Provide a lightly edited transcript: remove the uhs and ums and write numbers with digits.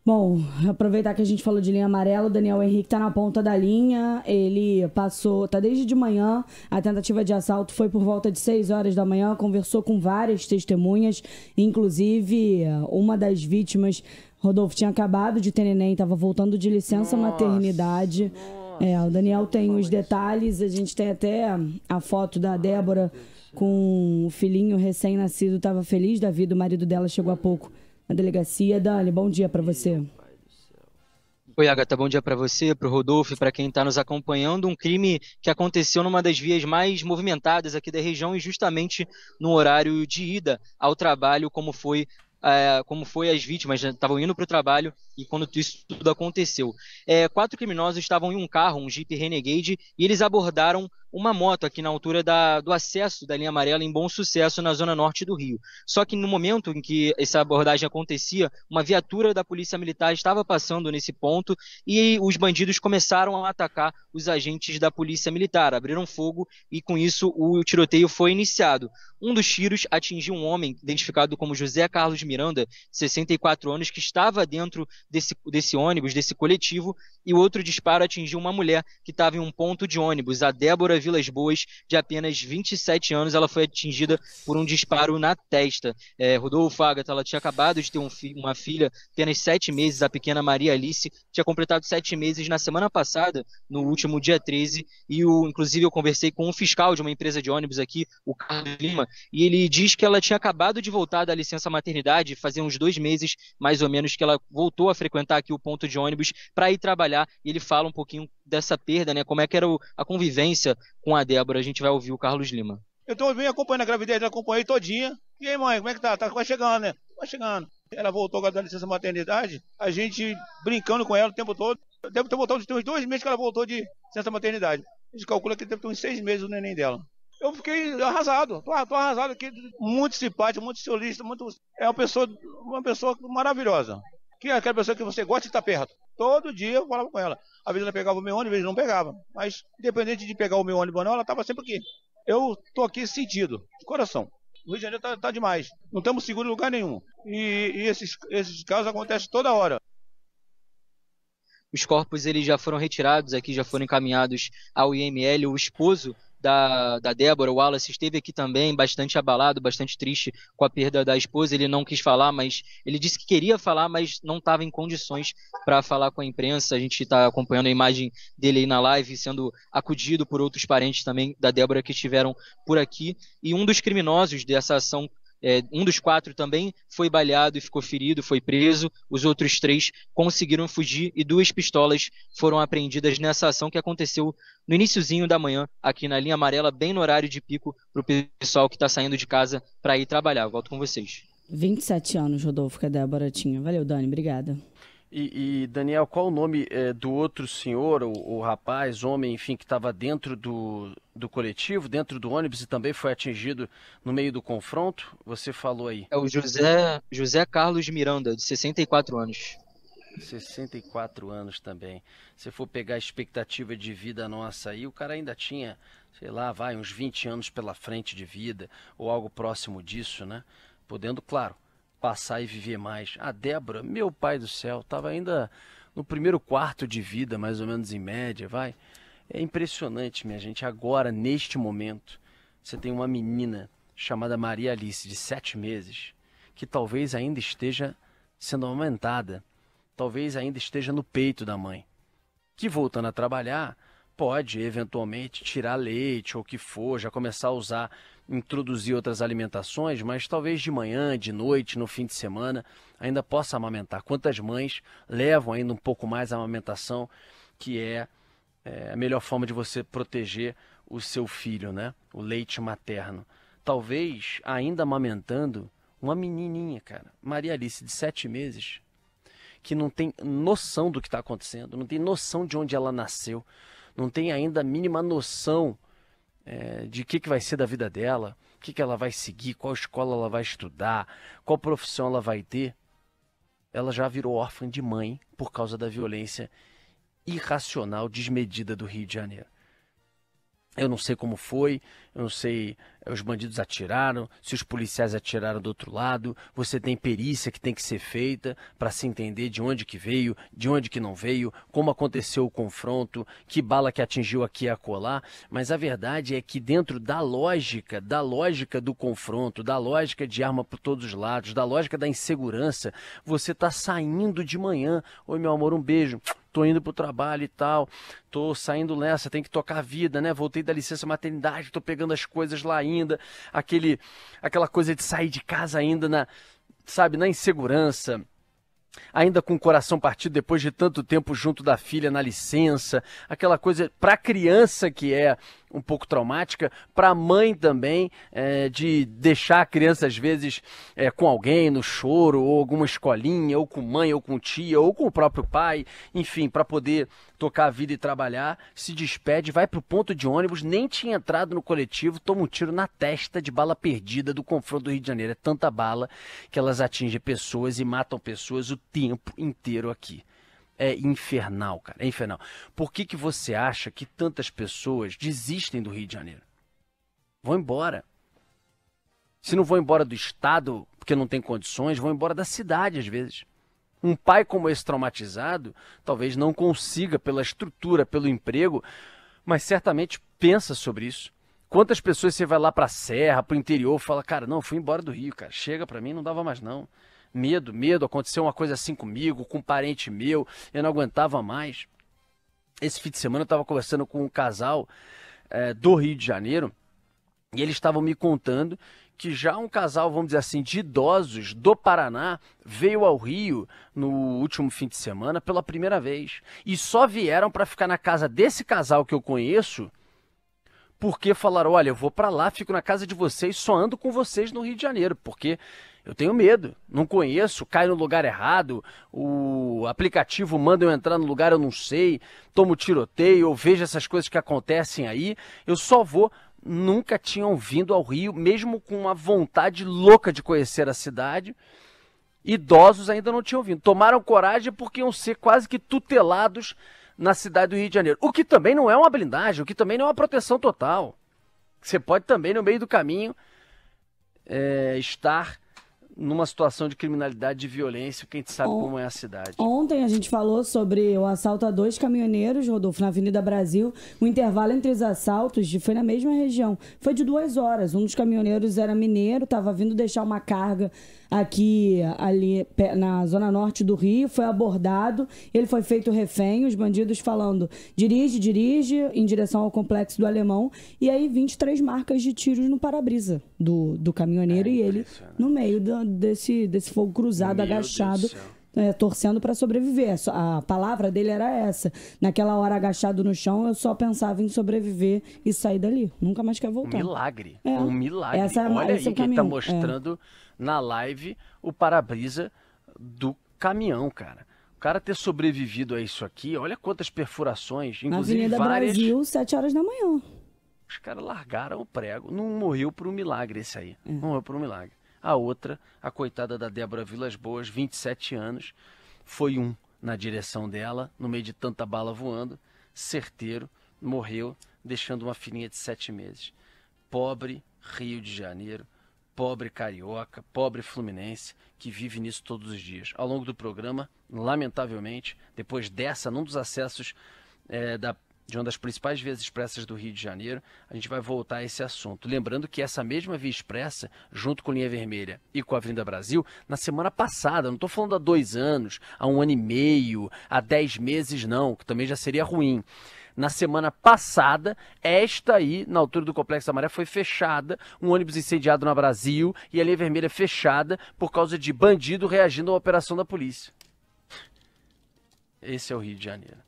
Bom, aproveitar que a gente falou de linha amarela, o Daniel Henrique tá na ponta da linha, ele passou, tá desde de manhã, a tentativa de assalto foi por volta de 6 horas da manhã, conversou com várias testemunhas, inclusive uma das vítimas, Rodolfo, tinha acabado de ter neném, estava voltando de licença maternidade. O Nossa, Daniel não tem fala os isso. detalhes, a gente tem até a foto da Ai, meu Débora Deus do céu. com o filhinho recém-nascido, estava feliz da vida, o marido dela chegou há pouco na delegacia. Dani, bom dia para Meu você. pai do céu. Oi, Agatha, bom dia para você, para o Rodolfo e para quem está nos acompanhando. Um crime que aconteceu numa das vias mais movimentadas aqui da região e justamente no horário de ida ao trabalho, como foi as vítimas, né, estavam indo para o trabalho e quando isso tudo aconteceu. Quatro criminosos estavam em um carro, um Jeep Renegade, e eles abordaram uma moto aqui na altura do acesso da linha amarela em Bom Sucesso, na zona norte do Rio. Só que no momento em que essa abordagem acontecia, uma viatura da Polícia Militar estava passando nesse ponto e os bandidos começaram a atacar os agentes da Polícia Militar, abriram fogo e com isso o tiroteio foi iniciado. Um dos tiros atingiu um homem identificado como José Carlos Miranda, de 64 anos, que estava dentro desse ônibus, desse coletivo, e o outro disparo atingiu uma mulher que estava em um ponto de ônibus, a Débora Vilas Boas, de apenas 27 anos. Ela foi atingida por um disparo na testa. Rodolfo, Agatha, ela tinha acabado de ter uma filha, apenas 7 meses, a pequena Maria Alice, tinha completado 7 meses na semana passada, no último dia 13, inclusive eu conversei com um fiscal de uma empresa de ônibus aqui, o Carlos Lima, e ele diz que ela tinha acabado de voltar da licença maternidade, fazia uns 2 meses, mais ou menos, que ela voltou a frequentar aqui o ponto de ônibus para ir trabalhar, e ele fala um pouquinho dessa perda, né, como é que era a convivência com a Débora. A gente vai ouvir o Carlos Lima. Eu tô bem acompanhando a gravidez, acompanhei todinha. E aí, mãe, como é que tá? Tá quase chegando, né? Quase chegando. Ela voltou agora da licença maternidade, a gente brincando com ela o tempo todo. Deve ter voltado, tem uns 2 meses que ela voltou de licença maternidade. A gente calcula que deve ter uns 6 meses o neném dela. Eu fiquei arrasado, tô arrasado aqui, muito simpático, muito solista, muito. É uma pessoa maravilhosa. Que é aquela pessoa que você gosta de estar perto. Todo dia eu falava com ela. Às vezes ela pegava o meu ônibus, às vezes não pegava. Mas, independente de pegar o meu ônibus ou não, ela estava sempre aqui. Eu tô aqui sentido, de coração. O Rio de Janeiro tá demais. Não estamos seguros em lugar nenhum. E esses casos acontecem toda hora. Os corpos eles já foram retirados aqui, já foram encaminhados ao IML. O esposo da Débora, o Wallace, esteve aqui também, bastante abalado, bastante triste com a perda da esposa. Ele não quis falar, mas ele disse que queria falar, mas não estava em condições para falar com a imprensa. A gente está acompanhando a imagem dele aí na live, sendo acudido por outros parentes também da Débora que estiveram por aqui. E um dos criminosos dessa ação, um dos quatro também foi baleado e ficou ferido, foi preso. Os outros três conseguiram fugir e 2 pistolas foram apreendidas nessa ação que aconteceu no iniciozinho da manhã, aqui na linha amarela, bem no horário de pico, para o pessoal que está saindo de casa para ir trabalhar. Volto com vocês. 27 anos, Rodolfo, que a Débora tinha. Valeu, Dani, obrigada. Daniel, qual o nome do outro senhor, o rapaz, homem, enfim, que estava dentro do coletivo, dentro do ônibus e também foi atingido no meio do confronto? Você falou aí. É o José Carlos Miranda, de 64 anos. 64 anos também. Se for pegar a expectativa de vida nossa aí, o cara ainda tinha, sei lá, uns 20 anos pela frente de vida, ou algo próximo disso, né? Podendo, claro, passar e viver mais. A Débora, meu pai do céu, estava ainda no primeiro quarto de vida, mais ou menos em média, vai. É impressionante, minha gente. Agora, neste momento, você tem uma menina chamada Maria Alice, de 7 meses, que talvez ainda esteja sendo aumentada, talvez ainda esteja no peito da mãe, que voltando a trabalhar, pode eventualmente tirar leite ou o que for, já começar a usar, introduzir outras alimentações, mas talvez de manhã, de noite, no fim de semana, ainda possa amamentar. Quantas mães levam ainda um pouco mais a amamentação, que é a melhor forma de você proteger o seu filho, né? O leite materno. Talvez ainda amamentando uma menininha, cara, Maria Alice, de 7 meses, que não tem noção do que está acontecendo, não tem noção de onde ela nasceu, não tem ainda a mínima noção de que vai ser da vida dela, o que ela vai seguir, qual escola ela vai estudar, qual profissão ela vai ter. Ela já virou órfã de mãe por causa da violência irracional, desmedida do Rio de Janeiro. Eu não sei como foi, eu não sei, os bandidos atiraram, se os policiais atiraram do outro lado, você tem perícia que tem que ser feita para se entender de onde que veio, de onde que não veio, como aconteceu o confronto, que bala que atingiu aqui e acolá, mas a verdade é que dentro da lógica do confronto, da lógica de arma por todos os lados, da lógica da insegurança, você está saindo de manhã, oi meu amor, um beijo, tô indo pro trabalho e tal, tô saindo nessa, tem que tocar a vida, né? Voltei da licença maternidade, tô pegando as coisas lá ainda, aquela coisa de sair de casa ainda na insegurança, ainda com o coração partido depois de tanto tempo junto da filha na licença, aquela coisa para a criança que é um pouco traumática, para a mãe também, de deixar a criança às vezes com alguém no choro, ou alguma escolinha, ou com mãe, ou com tia, ou com o próprio pai, enfim, para poder tocar a vida e trabalhar, se despede, vai para o ponto de ônibus, nem tinha entrado no coletivo, toma um tiro na testa de bala perdida do confronto do Rio de Janeiro. É tanta bala que elas atingem pessoas e matam pessoas o tempo inteiro aqui. É infernal, cara, é infernal. Por que você acha que tantas pessoas desistem do Rio de Janeiro? Vão embora. Se não vão embora do estado, porque não tem condições, vão embora da cidade às vezes. Um pai como esse traumatizado, talvez não consiga pela estrutura, pelo emprego, mas certamente pensa sobre isso. Quantas pessoas você vai lá para a serra, para o interior, fala, cara, não, fui embora do Rio, cara, chega para mim, não dava mais não. Medo, aconteceu uma coisa assim comigo, com um parente meu, eu não aguentava mais. Esse fim de semana eu estava conversando com um casal do Rio de Janeiro, e eles estavam me contando que já um casal, vamos dizer assim, de idosos do Paraná veio ao Rio no último fim de semana pela primeira vez. E só vieram para ficar na casa desse casal que eu conheço, porque falaram, olha, eu vou para lá, fico na casa de vocês, só ando com vocês no Rio de Janeiro, porque eu tenho medo, não conheço, caio no lugar errado, o aplicativo manda eu entrar no lugar eu não sei, tomo tiroteio, eu vejo essas coisas que acontecem aí, eu só vou. Nunca tinham vindo ao Rio, mesmo com uma vontade louca de conhecer a cidade. Idosos ainda não tinham vindo. Tomaram coragem porque iam ser quase que tutelados na cidade do Rio de Janeiro. O que também não é uma blindagem, o que também não é uma proteção total. Você pode também, no meio do caminho, estar numa situação de criminalidade, de violência, porque a gente sabe como é a cidade. Ontem a gente falou sobre o assalto a 2 caminhoneiros, Rodolfo, na Avenida Brasil. O intervalo entre os assaltos foi na mesma região. Foi de 2 horas. Um dos caminhoneiros era mineiro, estava vindo deixar uma carga ali na zona norte do Rio, foi abordado, ele foi feito refém, os bandidos falando, dirige, em direção ao Complexo do Alemão, e aí 23 marcas de tiros no para-brisa do caminhoneiro e ele no meio desse fogo cruzado, agachado, torcendo para sobreviver. A palavra dele era essa. Naquela hora, agachado no chão, eu só pensava em sobreviver e sair dali. Nunca mais quer voltar. Um milagre. Um milagre. Olha aí quem está mostrando na live o para-brisa do caminhão, cara. O cara ter sobrevivido a isso aqui, olha quantas perfurações, inclusive Avenida várias. Brasil, 7 horas da manhã. Os caras largaram o prego. Não morreu por um milagre esse aí. Não morreu por um milagre. A outra, a coitada da Débora Vilas Boas, 27 anos, foi na direção dela, no meio de tanta bala voando, certeiro, morreu, deixando uma filhinha de 7 meses. Pobre Rio de Janeiro, pobre carioca, pobre fluminense, que vive nisso todos os dias. Ao longo do programa, lamentavelmente, depois num dos acessos de uma das principais vias expressas do Rio de Janeiro, a gente vai voltar a esse assunto. Lembrando que essa mesma via expressa, junto com Linha Vermelha e com a Avenida Brasil, na semana passada, não estou falando há 2 anos, há 1 ano e meio, há 10 meses não, que também já seria ruim. Na semana passada, esta aí, na altura do Complexo da Maré, foi fechada, um ônibus incendiado na Brasil e a Linha Vermelha fechada por causa de bandido reagindo a uma operação da polícia. Esse é o Rio de Janeiro.